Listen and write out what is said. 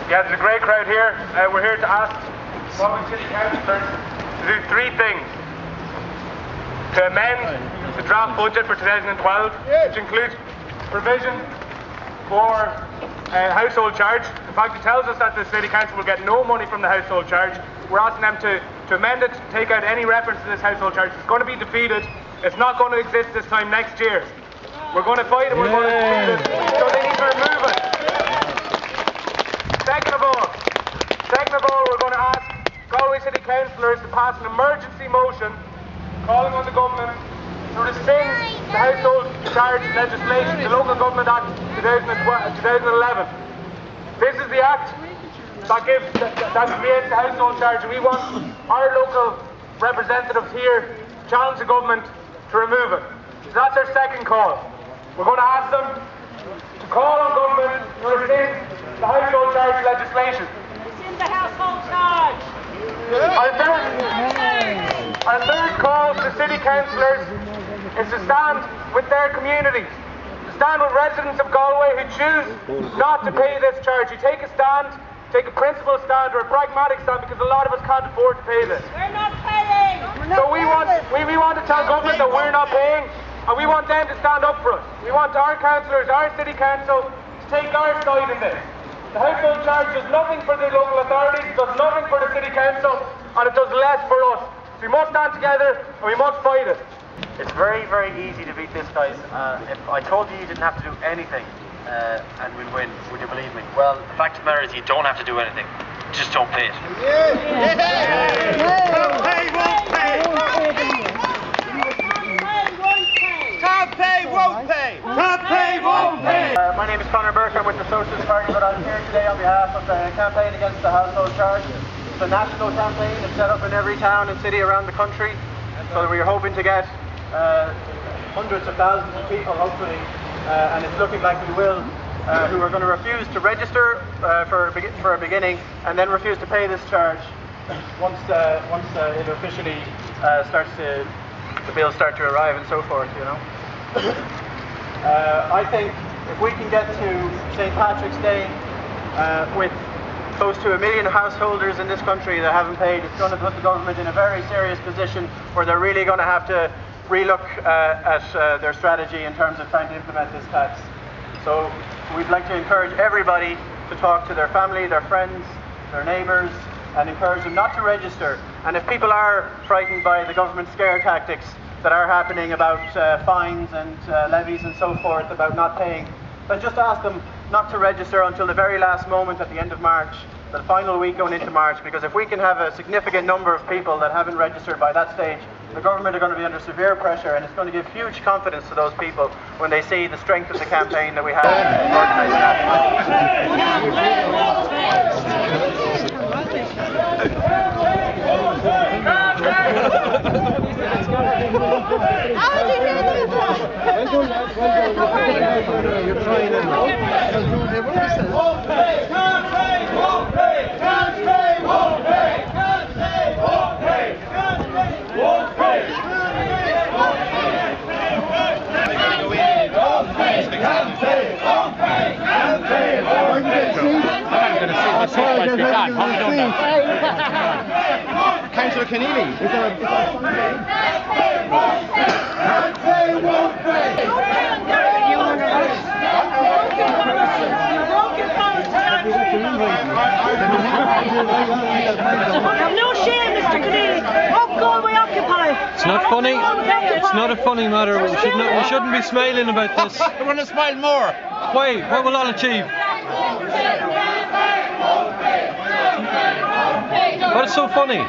Yeah, there's a great crowd here. We're here to ask Galway City Councillors to do three things. To amend the draft budget for 2012, which includes provision for household charge. In fact, it tells us that the City Council will get no money from the household charge. We're asking them to amend it, to take out any reference to this household charge. It's going to be defeated. It's not going to exist this time next year. We're going to fight it, we're going to defeat it. So they need to remove it. Second of all, we're going to ask Galway City Councillors to pass an emergency motion calling on the government to rescind the Household Charge legislation, the Local Government Act 2011. This is the act that creates the household charge, and we want our local representatives here to challenge the government to remove it. So that's our second call. We're going to ask them to call on government to rescind the household charge legislation. Rescind the household charge! Our third call to City Councillors is to stand with their communities, to stand with residents of Galway who choose not to pay this charge. You take a stand, take a principled stand or a pragmatic stand, because a lot of us can't afford to pay this. We're not paying! So we want to tell government that we're not paying, and we want them to stand up for us. We want our councillors, our City Council, to take our side in this. The household charge does nothing for the local authorities, it does nothing for the City Council, and it does less for us. So we must stand together and we must fight it. It's very, very easy to beat this, guys. If I told you didn't have to do anything and we'll win, would you believe me? Well, the fact of the matter is you don't have to do anything. Just don't pay it. Can't pay, won't pay. Can't pay, won't pay. Can't pay, won't pay. My name is Conor Burke. I'm with the Socialist Party, but I'm here today on behalf of the campaign against the household charge. It's a national campaign. It's set up in every town and city around the country. So we're hoping to get hundreds of thousands of people, hopefully, and it's looking like we will, who are going to refuse to register for a beginning, and then refuse to pay this charge once it officially the bills start to arrive and so forth, you know. I think if we can get to St. Patrick's Day with close to 1 million householders in this country that haven't paid, it's going to put the government in a very serious position where they're really going to have to relook at their strategy in terms of trying to implement this tax. So we'd like to encourage everybody to talk to their family, their friends, their neighbours, and encourage them not to register. And if people are frightened by the government scare tactics that are happening about fines and levies and so forth about not paying, then just ask them not to register until the very last moment at the end of March, the final week going into March, because if we can have a significant number of people that haven't registered by that stage, the government are going to be under severe pressure, and it's going to give huge confidence to those people when they see the strength of the campaign that we have Councillor Keneally. Have no shame, Mr. Keneally. Up Galway, Occupy. It's not funny. It's not a funny matter. We shouldn't be smiling about this. I want to smile more. Why? What will that achieve? What's so funny?